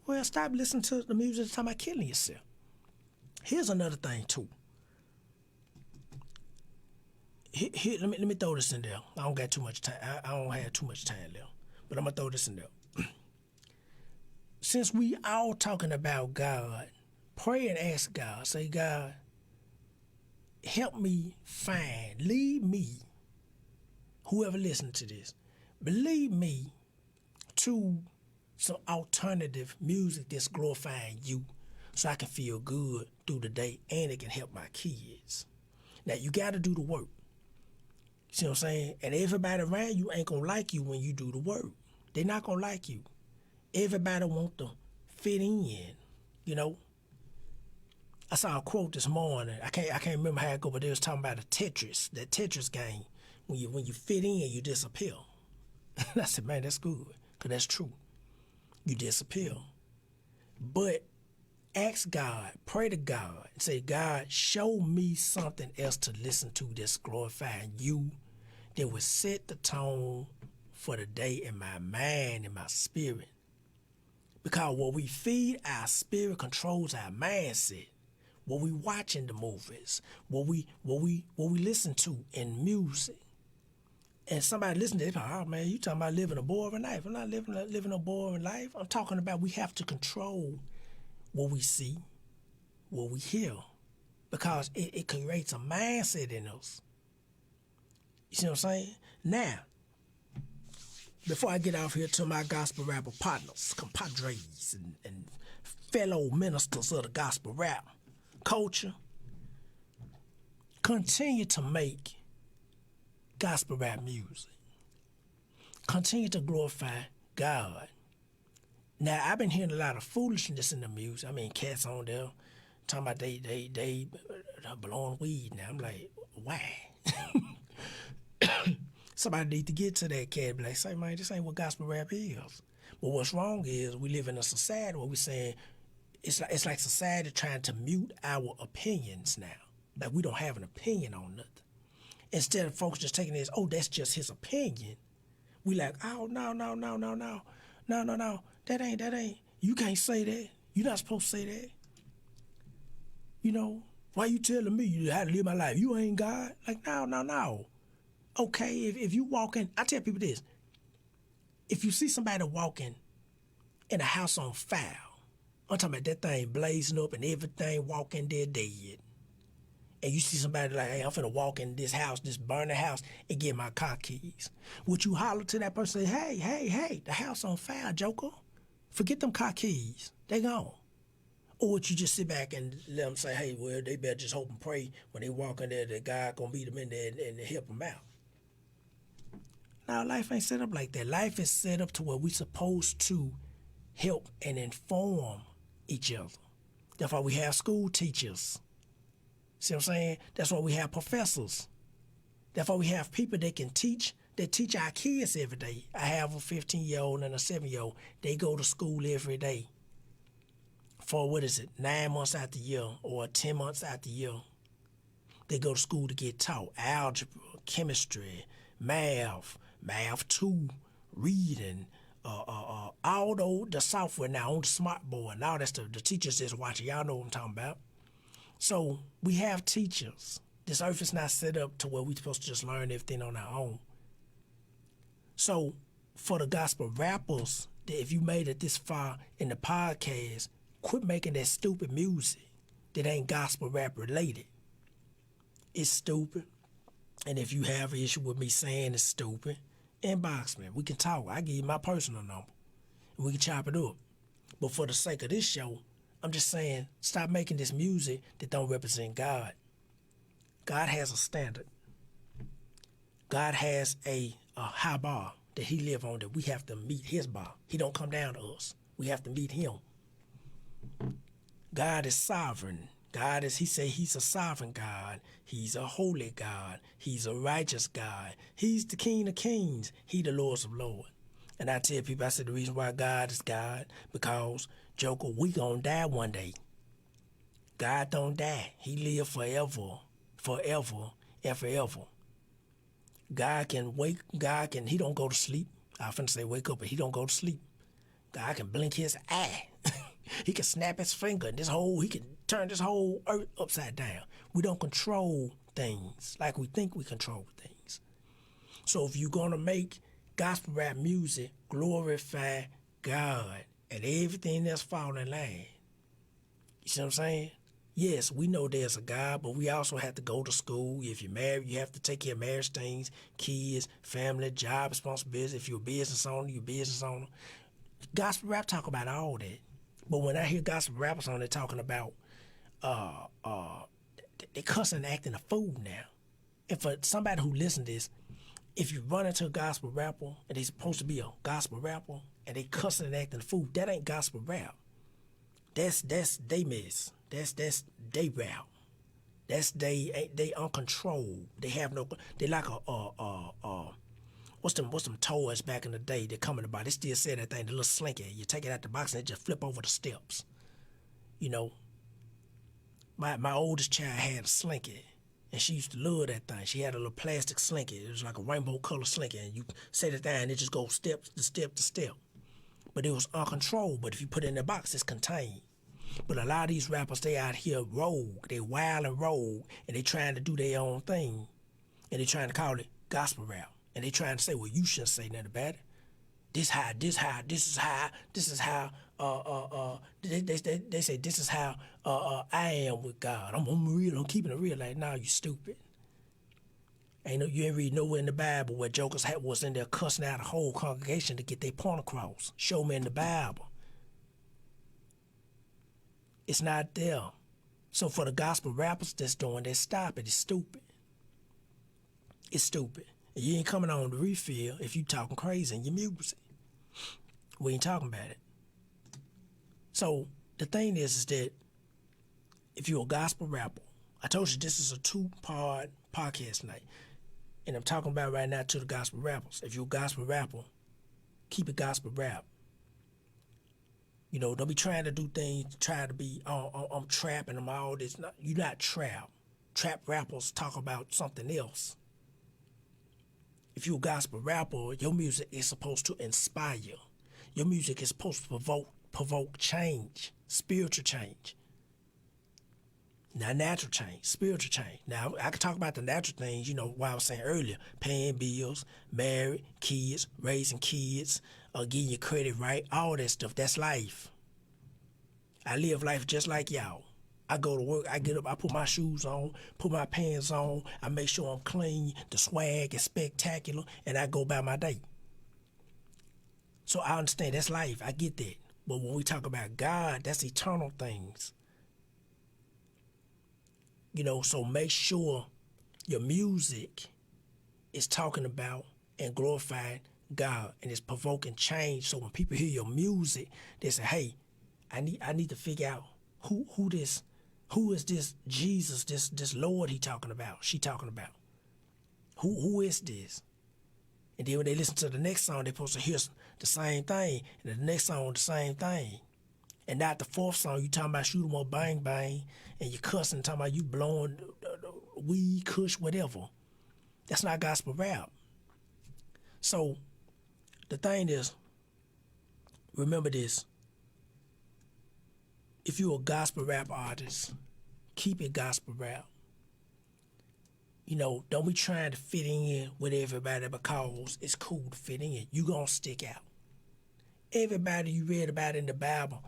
Well, stop listening to the music that's talking about killing yourself. Here's another thing too. Here, let me throw this in there. I don't got too much time. I don't have too much time left, but I'm gonna throw this in there. Since we all talking about God, pray and ask God. Say, God, help me find, lead me, whoever listens to this, but lead me to some alternative music that's glorifying you so I can feel good through the day and it can help my kids. Now, you got to do the work. See what I'm saying? And everybody around you ain't going to like you when you do the work. They're not going to like you. Everybody want to fit in, you know? I saw a quote this morning. I can't remember how it go, but they was talking about that Tetris game. When you fit in, you disappear. I said, man, that's good, because that's true. You disappear. But ask God, pray to God, and say, God, show me something else to listen to that's glorifying you, that will set the tone for the day in my mind and my spirit. Because what we feed our spirit controls our mindset. What we watch in the movies, what we listen to in music. And somebody listen to it, oh man, you talking about living a boring life. I'm not living a boring life. I'm talking about we have to control what we see, what we hear, because it creates a mindset in us. You see what I'm saying? Now, before I get off here to my gospel rapper partners, compadres, and fellow ministers of the gospel rap culture, continue to make gospel rap music. Continue to glorify God. Now, I've been hearing a lot of foolishness in the music. I mean, cats on there talking about they blowing weed now. I'm like, why? Somebody need to get to that cat and be like, say, man, this ain't what gospel rap is. But what's wrong is we live in a society where we're saying it's like society trying to mute our opinions now. Like we don't have an opinion on nothing. Instead of folks just taking this, oh, that's just his opinion. We like, oh, no. That ain't. You can't say that. You're not supposed to say that. You know, why you telling me how to live my life? You ain't God. Like, no. Okay, if you walking, I tell people this. If you see somebody walking in a house on fire, I'm talking about that thing blazing up and everything walking there dead. And you see somebody like, hey, I'm finna walk in this house, this burning house, and get my car keys. Would you holler to that person and say, hey, the house on fire, Joker? Forget them car keys. They gone. Or would you just sit back and let them say, hey, well, they better just hope and pray when they walk in there that God gonna meet them in there and help them out. Now, life ain't set up like that. Life is set up to where we supposed to help and inform each other. That's why we have school teachers. See what I'm saying? That's why we have professors. That's why we have people that can teach, that teach our kids every day. I have a 15-year-old and a 7-year-old. They go to school every day for, 9 months out the year or 10 months out the year. They go to school to get taught algebra, chemistry, math 2, reading, all the software now on the smart board and all that stuff. The teachers just watching. Y'all know what I'm talking about. So we have teachers. This earth is not set up to where we're supposed to just learn everything on our own. So for the gospel rappers, that if you made it this far in the podcast, quit making that stupid music that ain't gospel rap related. It's stupid. And if you have an issue with me saying it's stupid, inbox me. We can talk. I give you my personal number. And we can chop it up. But for the sake of this show, I'm just saying, stop making this music that don't represent God. God has a standard. God has a high bar that he live on, that we have to meet his bar. He don't come down to us. We have to meet him. God is sovereign. He say he's a sovereign God. He's a holy God. He's a righteous God. He's the King of kings. He the Lord of lords. And I tell people, I said the reason why God is God, because, Joker, we gonna die one day. God don't die. He live forever, forever, and forever. He don't go to sleep. I finna say wake up, but he don't go to sleep. God can blink his eye. He can snap his finger, and he can turn this whole earth upside down. We don't control things like we think we control things. So if you're gonna make gospel rap music, glorify God, and everything that's fall in line. You see what I'm saying? Yes, we know there's a God, but we also have to go to school. If you're married, you have to take care of marriage things, kids, family, job responsibilities. If you're a business owner, you're a business owner. Gospel rap talk about all that. But when I hear gospel rappers on there talking about they cussing and acting a fool now. And for somebody who listens to this, if you run into a gospel rapper and they supposed to be a gospel rapper and they cussing and acting a fool, that ain't gospel rap. That's they mess. That's they rap. That's they uncontrolled. They have no. They like what's them toys back in the day that come in the box. They still say that thing, the little slinky. You take it out the box and it just flip over the steps. You know. My oldest child had a slinky, and she used to love that thing. She had a little plastic slinky. It was like a rainbow color slinky, and you set it down and it just goes step to step to step. But it was uncontrolled. But if you put it in the box, it's contained. But a lot of these rappers, they out here rogue. They wild and rogue, and they trying to do their own thing. And they trying to call it gospel rap. And they trying to say, well, you shouldn't say nothing about it. They say this is how I am with God. I'm real, I'm keeping it real. Like, nah, you stupid. You ain't read nowhere in the Bible where jokers was in there cussing out a whole congregation to get their point across. Show me in the Bible. It's not there. So for the gospel rappers that's doing that, stop it. It's stupid. It's stupid. And you ain't coming on the refill if you talking crazy in your music. We ain't talking about it. So the thing is that if you're a gospel rapper, I told you this is a 2-part podcast tonight. And I'm talking about right now to the gospel rappers. If you're a gospel rapper, keep it gospel rap. You know, don't be trying to do things, try to be, I'm trapping them all this. You're not trap. Trap rappers talk about something else. If you're a gospel rapper, your music is supposed to inspire. Your music is supposed to provoke change, spiritual change. Not natural change, spiritual change. Now, I can talk about the natural things, what I was saying earlier. Paying bills, married, kids, raising kids, getting your credit right, all that stuff. That's life. I live life just like y'all. I go to work, I get up, I put my shoes on, put my pants on, I make sure I'm clean, the swag is spectacular, and I go by my day. So I understand that's life, I get that. But when we talk about God, that's eternal things. So make sure your music is talking about and glorifying God and it's provoking change. So when people hear your music, they say, hey, I need to figure out who is this Jesus, this Lord she talking about. Who is this? And then when they listen to the next song, they're supposed to hear the same thing, and the next song the same thing. And not the fourth song, you talking about shoot 'em up, bang, bang, and you cussing, talking about you blowing weed, kush, whatever. That's not gospel rap. So the thing is, remember this. If you're a gospel rap artist, keep it gospel rap. Don't be trying to fit in with everybody because it's cool to fit in. You gonna stick out. Everybody you read about in the Bible,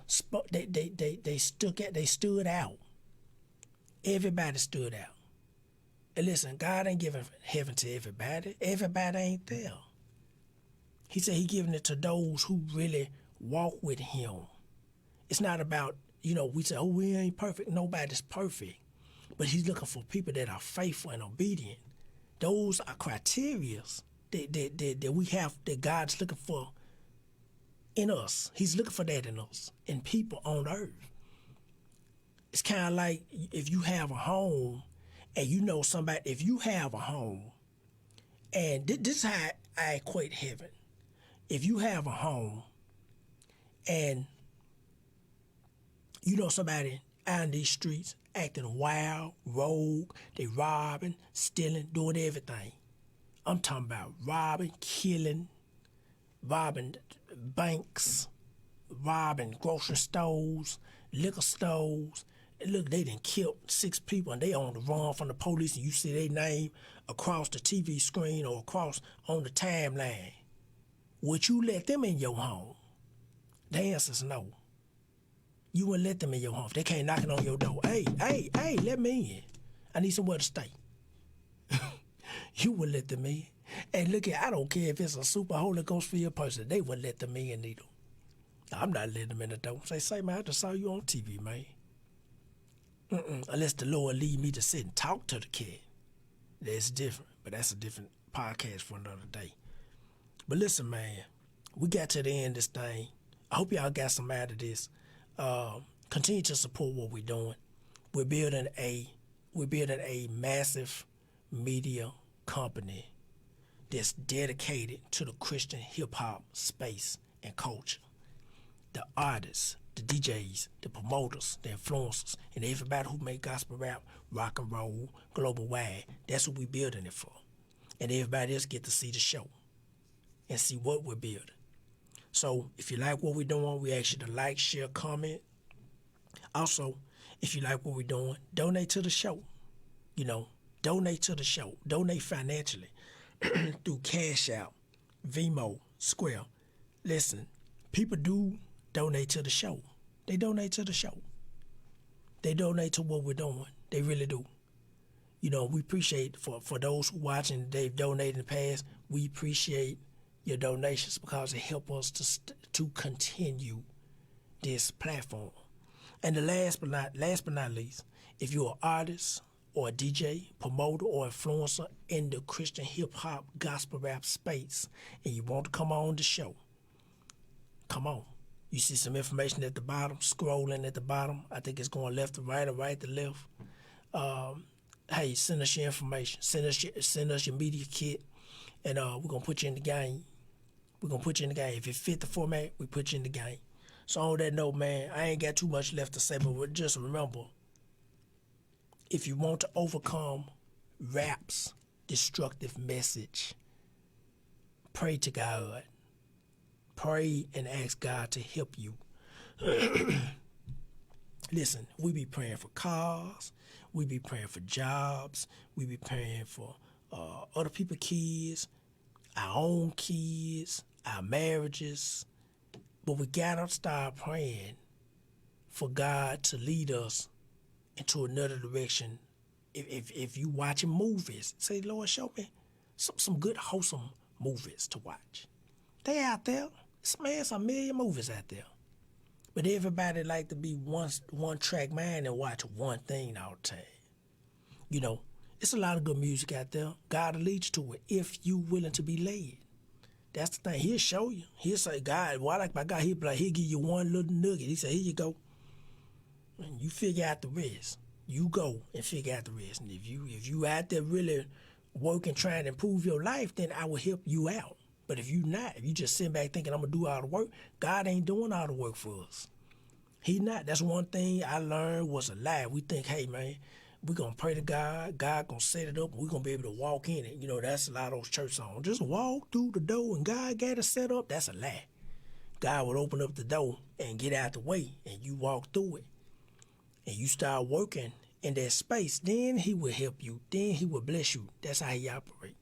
they stood out. Everybody stood out. And listen, God ain't giving heaven to everybody. Everybody ain't there. He said he giving it to those who really walk with him. It's not about, we say, oh, we ain't perfect. Nobody's perfect. But he's looking for people that are faithful and obedient. Those are criteria that we have, that God's looking for in us. He's looking for that in us, in people on earth. It's kind of like if you have a home and you know somebody, if you have a home, and this is how I equate heaven. If you have a home and you know somebody out in these streets acting wild, rogue, they robbing, stealing, doing everything. I'm talking about robbing, killing, robbing banks, robbing grocery stores, liquor stores. And look, they done killed 6 people and they on the run from the police and you see their name across the TV screen or across on the timeline. Would you let them in your home? The answer is no. You wouldn't let them in your home. If they came knocking on your door, hey, let me in. I need somewhere to stay. You would let them in. And look at, I don't care if it's a super Holy Ghost filled person, they wouldn't let them in either. I'm not letting them in the door. Say, man, I just saw you on TV, man. Unless the Lord lead me to sit and talk to the kid. That's different, but that's a different podcast for another day. But listen, man, we got to the end of this thing. I hope y'all got some out of this. Continue to support what we're doing. We're building a massive media company that's dedicated to the Christian hip hop space and culture. The artists, the DJs, the promoters, the influencers, and everybody who make gospel rap, rock and roll, global wide. That's what we're building it for. And everybody else get to see the show and see what we're building. So if you like what we're doing, we ask you to like, share, comment. Also, if you like what we're doing, donate to the show. Donate to the show. Donate financially through Cash App, VENMO, Square. Listen, people do donate to the show. They donate to the show. They donate to what we're doing. They really do. We appreciate for those who watching, they've donated in the past. We appreciate your donations because it helps us to continue this platform. And the last but not least, if you're an artist or a DJ, promoter, or influencer in the Christian hip hop gospel rap space, and you want to come on the show, come on. You see some information at the bottom, scrolling at the bottom. I think it's going left to right or right to left. Hey, send us your information. Send us your media kit, and we're gonna put you in the game. If it fit the format, we put you in the game. So on that note, man, I ain't got too much left to say, but just remember, if you want to overcome rap's destructive message, pray to God. Pray and ask God to help you. Listen, we be praying for cars. We be praying for jobs. We be praying for other people's kids, our own kids, our marriages. But we gotta start praying for God to lead us into another direction. If you watching movies, say, Lord, show me some good, wholesome movies to watch. They out there. It's a million movies out there. But everybody like to be one track mind and watch one thing all the time. It's a lot of good music out there. God will lead you to it if you willing to be led. That's the thing. He'll show you. He'll say, God, why like my God, he'll give you one little nugget. He say, here you go. And you figure out the rest. You go and figure out the rest. And if you out there really working, trying to improve your life, then I will help you out. But if you just sitting back thinking I'm going to do all the work, God ain't doing all the work for us. He not. That's one thing I learned was a lie. We think, hey, man, we're going to pray to God. God going to set it up. We're going to be able to walk in it. That's a lot of those church songs. Just walk through the door and God got it set up. That's a lie. God would open up the door and get out the way and you walk through it. And you start working in that space. Then he will help you. Then he will bless you. That's how he operates.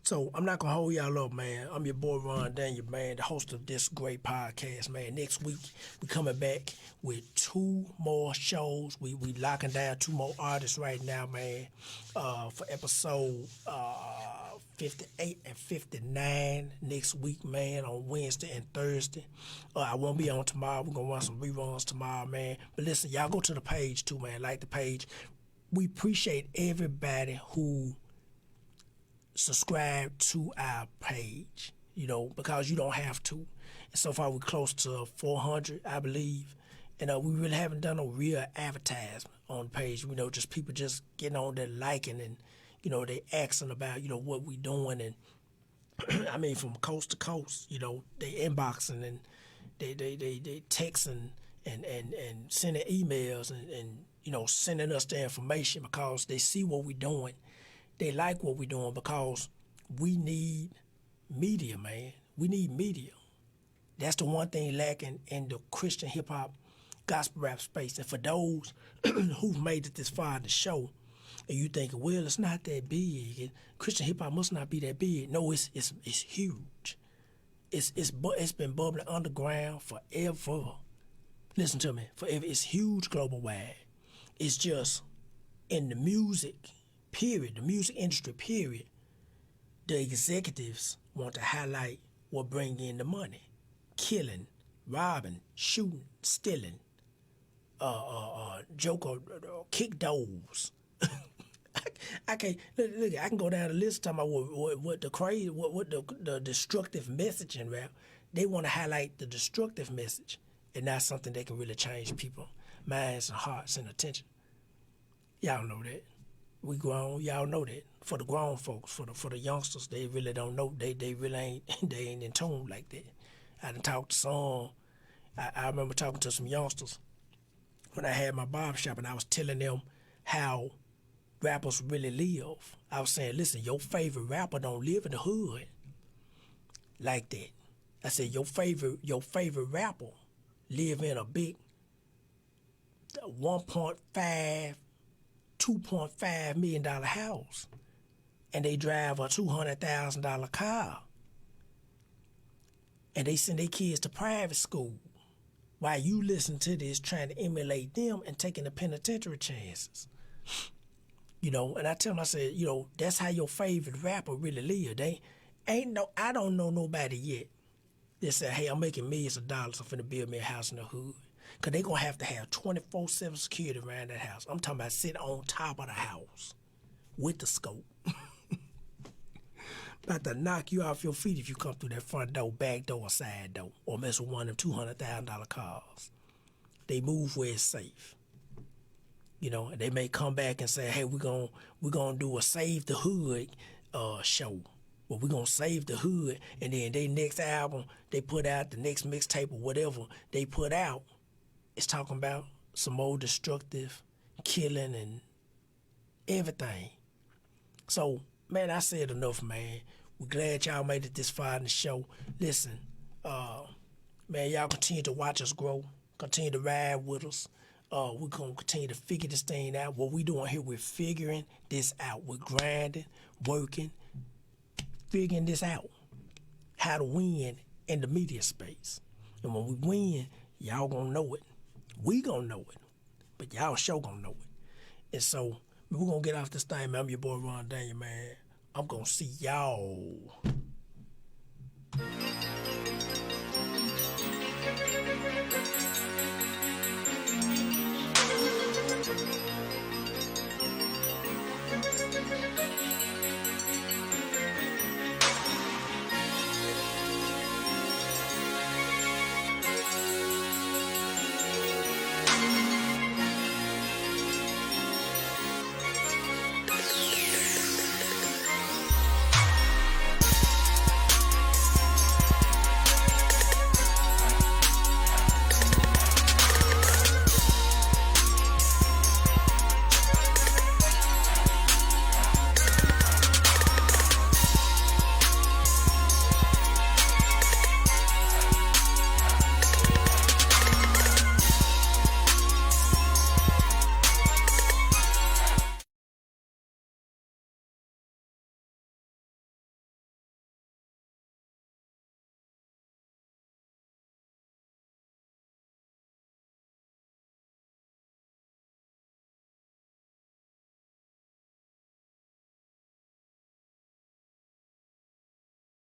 So I'm not going to hold y'all up, man. I'm your boy, Ron Daniel, man, the host of this great podcast, man. Next week, we coming back with 2 more shows. We locking down 2 more artists right now, man, for episode 58 and 59 next week, man, on Wednesday and Thursday. I won't be on tomorrow. We're going to run some reruns tomorrow, man. But listen, y'all go to the page, too, man. Like the page. We appreciate everybody who subscribe to our page, because you don't have to. And so far we're close to 400, I believe. And we really haven't done no real advertisement on the page. You know, just people just getting on there liking and, you know, they asking about, you know, what we doing. And I mean, from coast to coast, you know, they inboxing and they texting and sending emails and, you know, sending us the information because they see what we're doing. They like what we're doing because we need media, man. We need media. That's the one thing lacking in the Christian hip-hop gospel rap space. And for those who've made it this far in the show, and you think, well, it's not that big. Christian hip-hop must not be that big. No, it's huge. It's been bubbling underground forever. Listen to me, forever. It's huge global wide. It's just in the music, period, the music industry, period, the executives want to highlight what bring in the money. Killing, robbing, shooting, stealing, joker, kick doors. I can't look. I can go down the list talking about what the crazy, what the destructive messaging rap. They want to highlight the destructive message, and not something that can really change people minds and hearts and attention. Y'all know that. We grown. Y'all know that. For the grown folks, for the youngsters, they really don't know. They really ain't they ain't in tune like that. I done talked to some. I remember talking to some youngsters when I had my barbershop, and I was telling them how rappers really live. I was saying, listen, your favorite rapper don't live in the hood like that. I said, your favorite rapper live in a big 1.5, $2.5 million house, and they drive a $200,000 car, and they send their kids to private school while you listen to this trying to emulate them and taking the penitentiary chances. You know, and I tell them, I said, you know, that's how your favorite rapper really live. I don't know nobody yet that said, hey, I'm making millions of dollars, I'm finna build me a house in the hood. Because they going to have 24/7 security around that house. I'm talking about sitting on top of the house with the scope. About to knock you off your feet if you come through that front door, back door, or side door, or mess with one of them $200,000 cars. They move where it's safe. You know, and they may come back and say, hey, we're gonna do a Save the Hood show. Well, we're gonna save the hood, and then their next album, they put out the next mixtape or whatever they put out, it's talking about some more destructive killing and everything. So, man, I said enough, man. We're glad y'all made it this far in the show. Listen, man, y'all continue to watch us grow. Continue to ride with us. We're going to continue to figure this thing out. What we doing here, we're figuring this out. We're grinding, working, figuring this out. How to win in the media space. And when we win, y'all going to know it. We going to know it. But y'all sure going to know it. And so, we're going to get off this thing, man. I'm your boy, Ron Daniel, man. I'm going to see y'all.